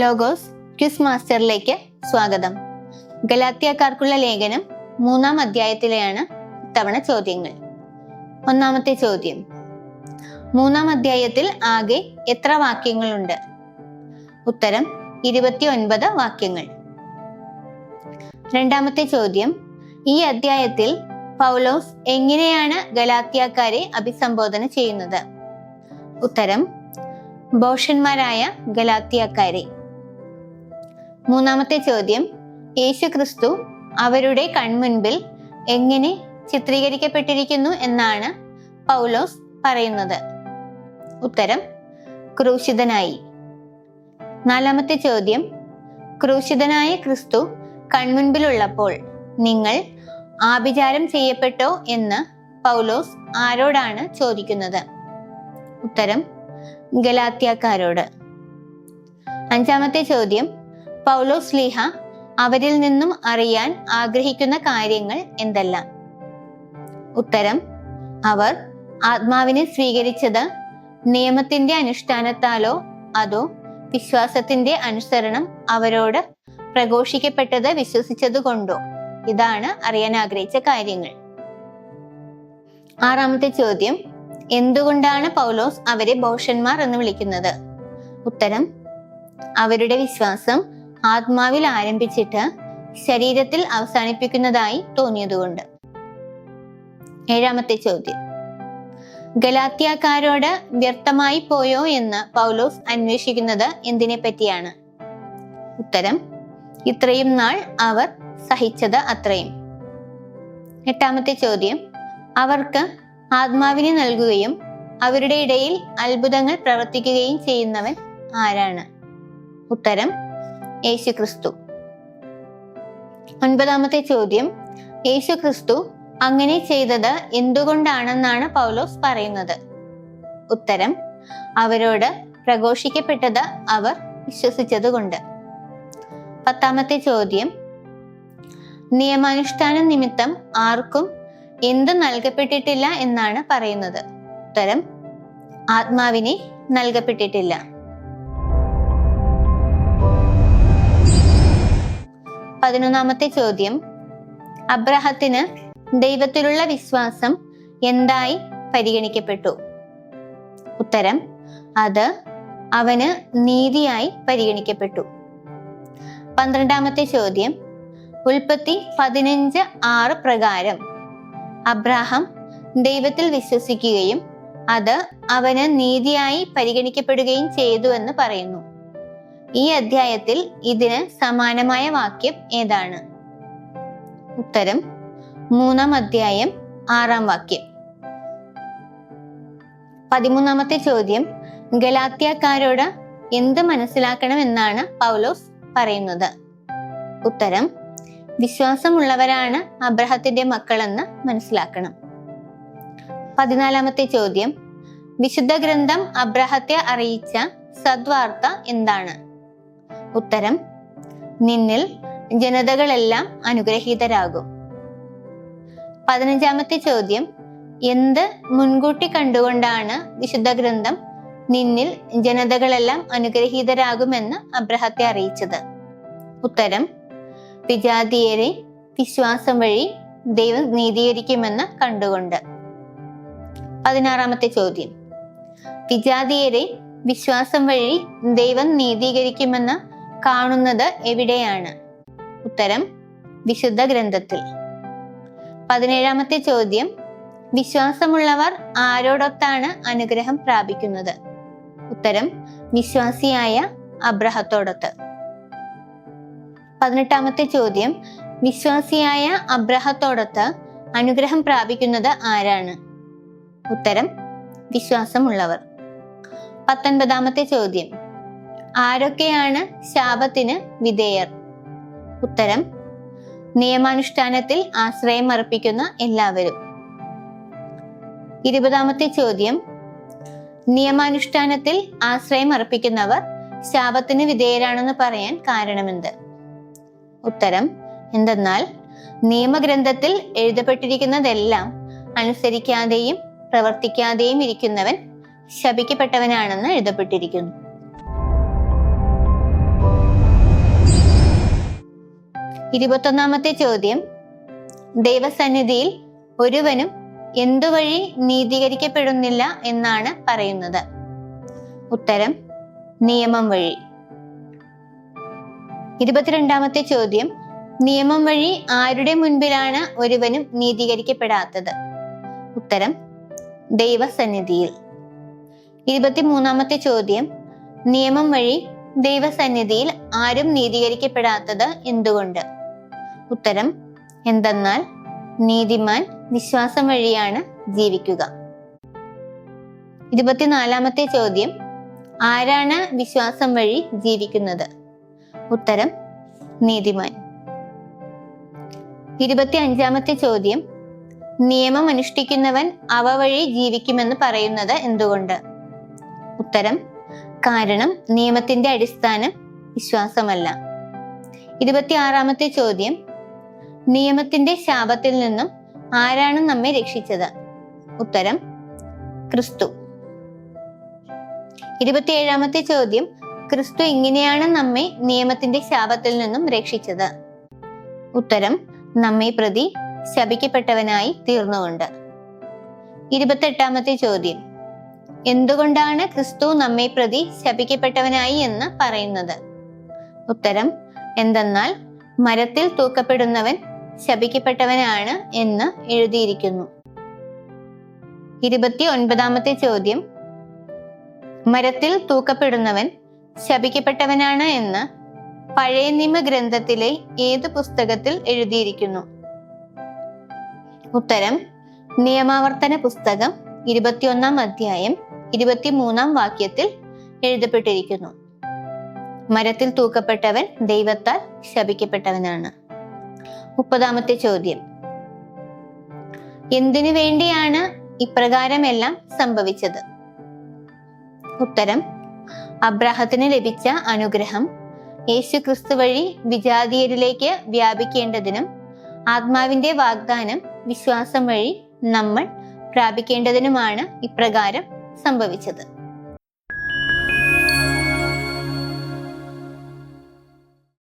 Logos quiz മാസ്റ്ററിലേക്ക് സ്വാഗതം. ഗലാത്യക്കാർക്കുള്ള ലേഖനം 3-ാം അധ്യായത്തിലെയാണ് ഇത്തവണ ചോദ്യങ്ങൾ. ഒന്നാമത്തെ ചോദ്യം, 3-ാം അധ്യായത്തിൽ ആകെ എത്ര വാക്യങ്ങളുണ്ട്? ഉത്തരം 29 വാക്യങ്ങൾ. രണ്ടാമത്തെ ചോദ്യം, ഈ അധ്യായത്തിൽ പൗലോസ് എങ്ങനെയാണ് ഗലാത്യക്കാരെ അഭിസംബോധന ചെയ്യുന്നത്? ഉത്തരം ഭോഷന്മാരായ ഗലാത്യക്കാരെ. മൂന്നാമത്തെ ചോദ്യം, യേശുക്രിസ്തു അവരുടെ കൺമുൻപിൽ എങ്ങനെ ചിത്രീകരിക്കപ്പെട്ടിരിക്കുന്നു എന്നാണ് പൗലോസ് പറയുന്നത്? ഉത്തരം ക്രൂശിതനായി. നാലാമത്തെ ചോദ്യം, ക്രൂശിതനായ ക്രിസ്തു കൺമുൻപിലുള്ളപ്പോൾ നിങ്ങൾ ആഭിചാരം ചെയ്യപ്പെട്ടോ എന്ന് പൗലോസ് ആരോടാണ് ചോദിക്കുന്നത്? ഉത്തരം ഗലാത്യക്കാരോട്. അഞ്ചാമത്തെ ചോദ്യം, പൗലോസ് ശ്ലീഹ അവരിൽ നിന്നും അറിയാൻ ആഗ്രഹിക്കുന്ന കാര്യങ്ങൾ എന്തെല്ലാം? ഉത്തരം അവർ ആത്മാവിനെ സ്വീകരിച്ചത് നിയമത്തിന്റെ അനുഷ്ഠാനത്താലോ അതോ വിശ്വാസത്തിന്റെ അനുസരണം അവരോട് പ്രഘോഷിക്കപ്പെട്ടത് വിശ്വസിച്ചതുകൊണ്ടോ? ഇതാണ് അറിയാൻ ആഗ്രഹിച്ച കാര്യങ്ങൾ. ആറാമത്തെ ചോദ്യം, എന്തുകൊണ്ടാണ് പൗലോസ് അവരെ ഭോഷന്മാർ എന്ന് വിളിക്കുന്നത്? ഉത്തരം അവരുടെ വിശ്വാസം ആത്മാവിൽ ആരംഭിച്ചിട്ട് ശരീരത്തിൽ അവസാനിപ്പിക്കുന്നതായി തോന്നിയതുകൊണ്ട്. ഏഴാമത്തെ ചോദ്യം, ഗലാത്യക്കാരോട് വ്യർത്ഥമായി പോയോ എന്ന് പൗലോസ് അന്വേഷിക്കുന്നത് എന്തിനെ പറ്റിയാണ്? ഉത്തരം ഇത്രയും നാൾ അവർ സഹിച്ചത് അത്രയും. എട്ടാമത്തെ ചോദ്യം, അവർക്ക് ആത്മാവിനെ നൽകുകയും അവരുടെ ഇടയിൽ അത്ഭുതങ്ങൾ പ്രവർത്തിക്കുകയും ചെയ്യുന്നവൻ ആരാണ്? ഉത്തരം യേശുക്രിസ്തു. ഒൻപതാമത്തെ ചോദ്യം, യേശുക്രിസ്തു അങ്ങനെ ചെയ്തത് എന്തുകൊണ്ടാണെന്നാണ് പൗലോസ് പറയുന്നത്? ഉത്തരം അവരോട് പ്രഘോഷിക്കപ്പെട്ടത് അവർ വിശ്വസിച്ചതുകൊണ്ട്. പത്താമത്തെ ചോദ്യം, നിയമാനുഷ്ഠാന നിമിത്തം ആർക്കും എന്ത് നൽകപ്പെട്ടിട്ടില്ല എന്നാണ് പറയുന്നത്? ഉത്തരം ആത്മാവിനെ നൽകപ്പെട്ടിട്ടില്ല. 11ാമത്തെ ചോദ്യം, അബ്രഹത്തിന് ദൈവത്തിലുള്ള വിശ്വാസം എന്തായി പരിഗണിക്കപ്പെട്ടു? ഉത്തരം അത് അവന് നീതിയായി പരിഗണിക്കപ്പെട്ടു. 12ാമത്തെ ചോദ്യം, ഉൽപ്പത്തി 15:6 പ്രകാരം അബ്രാഹാം ദൈവത്തിൽ വിശ്വസിക്കുകയും അത് അവന് നീതിയായി പരിഗണിക്കപ്പെടുകയും ചെയ്തു എന്ന് പറയുന്നു. ഈ അധ്യായത്തിൽ ഇതിന് സമാനമായ വാക്യം ഏതാണ്? ഉത്തരം 3-ാം അധ്യായം 6-ാം വാക്യം. 13ാമത്തെ ചോദ്യം, ഗലാത്യക്കാരോട് എന്ത് മനസ്സിലാക്കണം എന്നാണ് പൗലോസ് പറയുന്നത്? ഉത്തരം വിശ്വാസമുള്ളവരാണ് അബ്രഹത്തിന്റെ മക്കളെന്ന് മനസ്സിലാക്കണം. 14ാമത്തെ ചോദ്യം, വിശുദ്ധ ഗ്രന്ഥം അബ്രഹത്തെ അറിയിച്ച സദ്വാർത്ത എന്താണ്? ഉത്തരം നിന്നിൽ ജനതകളെല്ലാം അനുഗ്രഹീതരാകും. 15ാമത്തെ ചോദ്യം, എന്ത് മുൻകൂട്ടി കണ്ടുകൊണ്ടാണ് വിശുദ്ധ ഗ്രന്ഥം നിന്നിൽ ജനതകളെല്ലാം അനുഗ്രഹീതരാകുമെന്ന് അബ്രഹത്തെ അറിയിച്ചത്? ഉത്തരം വിജാതീയരെ വിശ്വാസം വഴി ദൈവം നീതീകരിക്കുമെന്ന് കണ്ടുകൊണ്ട്. 16ാമത്തെ ചോദ്യം, വിജാതീയരെ വിശ്വാസം വഴി ദൈവം നീതീകരിക്കുമെന്ന് കാണുന്നത് എവിടെയാണ്? ഉത്തരം വിശുദ്ധ ഗ്രന്ഥത്തിൽ. 17ാമത്തെ ചോദ്യം, വിശ്വാസമുള്ളവർ ആരോടൊത്താണ് അനുഗ്രഹം പ്രാപിക്കുന്നത്? ഉത്തരം വിശ്വാസിയായ അബ്രഹത്തോടൊത്ത്. 18ാമത്തെ ചോദ്യം, വിശ്വാസിയായ അബ്രഹത്തോടൊത്ത് അനുഗ്രഹം പ്രാപിക്കുന്നത് ആരാണ്? ഉത്തരം വിശ്വാസമുള്ളവർ. 19ാമത്തെ ചോദ്യം, ആരൊക്കെയാണ് ശാപത്തിന് വിധേയർ? ഉത്തരം നിയമാനുഷ്ഠാനത്തിൽ ആശ്രയം അർപ്പിക്കുന്ന എല്ലാവരും. 20ാമത്തെ ചോദ്യം, നിയമാനുഷ്ഠാനത്തിൽ ആശ്രയം അർപ്പിക്കുന്നവർ ശാപത്തിന് വിധേയരാണെന്ന് പറയാൻ കാരണമെന്ത്? ഉത്തരം എന്തെന്നാൽ നിയമഗ്രന്ഥത്തിൽ എഴുതപ്പെട്ടിരിക്കുന്നതെല്ലാം അനുസരിക്കാതെയും പ്രവർത്തിക്കാതെയും ഇരിക്കുന്നവൻ ശപിക്കപ്പെട്ടവനാണെന്ന് എഴുതപ്പെട്ടിരിക്കുന്നു. 21-ാമത്തെ ചോദ്യം, ദൈവസന്നിധിയിൽ ഒരുവനും എന്തുവഴി നീതീകരിക്കപ്പെടുന്നില്ല എന്നാണ് പറയുന്നത്? ഉത്തരം, നിയമം വഴി. 22-ാമത്തെ ചോദ്യം, നിയമം വഴി ആരുടെ മുൻപിലാണ് ഒരുവനും നീതീകരിക്കപ്പെടാത്തത്? ഉത്തരം, ദൈവസന്നിധിയിൽ. 23-ാമത്തെ ചോദ്യം, നിയമം വഴി ദൈവസന്നിധിയിൽ ആരും നീതീകരിക്കപ്പെടാത്തത് എന്തുകൊണ്ട്? ഉത്തരം, എന്തെന്നാൽ നീതിമാൻ വിശ്വാസം വഴിയാണ് ജീവിക്കുക. 24-ാമത്തെ ചോദ്യം, ആരാണ് വിശ്വാസം വഴി ജീവിക്കുന്നത്? ഉത്തരം, നീതിമാൻ. 25-ാമത്തെ ചോദ്യം, നിയമം അനുഷ്ഠിക്കുന്നവൻ അവ വഴി ജീവിക്കുമെന്ന് പറയുന്നത് എന്തുകൊണ്ട്? ഉത്തരം, കാരണം നിയമത്തിന്റെ അടിസ്ഥാനം വിശ്വാസമല്ല. 26-ാമത്തെ ചോദ്യം, നിയമത്തിന്റെ ശാപത്തിൽ നിന്നും ആരാണ് നമ്മെ രക്ഷിച്ചത്? ഉത്തരം, ക്രിസ്തു. 27-ാമത്തെ ചോദ്യം, ക്രിസ്തു എങ്ങനെയാണ് നമ്മെ നിയമത്തിന്റെ ശാപത്തിൽ നിന്നും രക്ഷിച്ചത്? ഉത്തരം, നമ്മെ പ്രതി ശപിക്കപ്പെട്ടവനായി തീർന്നുകൊണ്ട്. 28-ാമത്തെ ചോദ്യം, എന്തുകൊണ്ടാണ് ക്രിസ്തു നമ്മെ പ്രതി ശപിക്കപ്പെട്ടവനായി എന്ന് പറയുന്നത്? ഉത്തരം, എന്തെന്നാൽ മരത്തിൽ തൂക്കപ്പെടുന്നവൻ ശപിക്കപ്പെട്ടവനാണ് എന്ന് എഴുതിയിരിക്കുന്നു. 29-ാമത്തെ ചോദ്യം, മരത്തിൽ തൂക്കപ്പെടുന്നവൻ ശപിക്കപ്പെട്ടവനാണ് എന്ന് പഴയ നിയമ ഗ്രന്ഥത്തിലെ ഏത് പുസ്തകത്തിൽ എഴുതിയിരിക്കുന്നു? ഉത്തരം, നിയമാവർത്തന പുസ്തകം 21-ാം അധ്യായം 23-ാം വാക്യത്തിൽ എഴുതപ്പെട്ടിരിക്കുന്നു. മരത്തിൽ തൂക്കപ്പെട്ടവൻ ദൈവത്താൽ ശപിക്കപ്പെട്ടവനാണ്. 30-ാമത്തെ ചോദ്യം, എന്തിനു വേണ്ടിയാണ് ഇപ്രകാരമെല്ലാം സംഭവിച്ചത്? ഉത്തരം, അബ്രാഹത്തിന് ലഭിച്ച അനുഗ്രഹം യേശു ക്രിസ്തു വഴി വിജാതീയരിലേക്ക് വ്യാപിക്കേണ്ടതിനും ആത്മാവിന്റെ വാഗ്ദാനം വിശ്വാസം വഴി നമ്മൾ പ്രാപിക്കേണ്ടതിനുമാണ് ഇപ്രകാരം സംഭവിച്ചത്.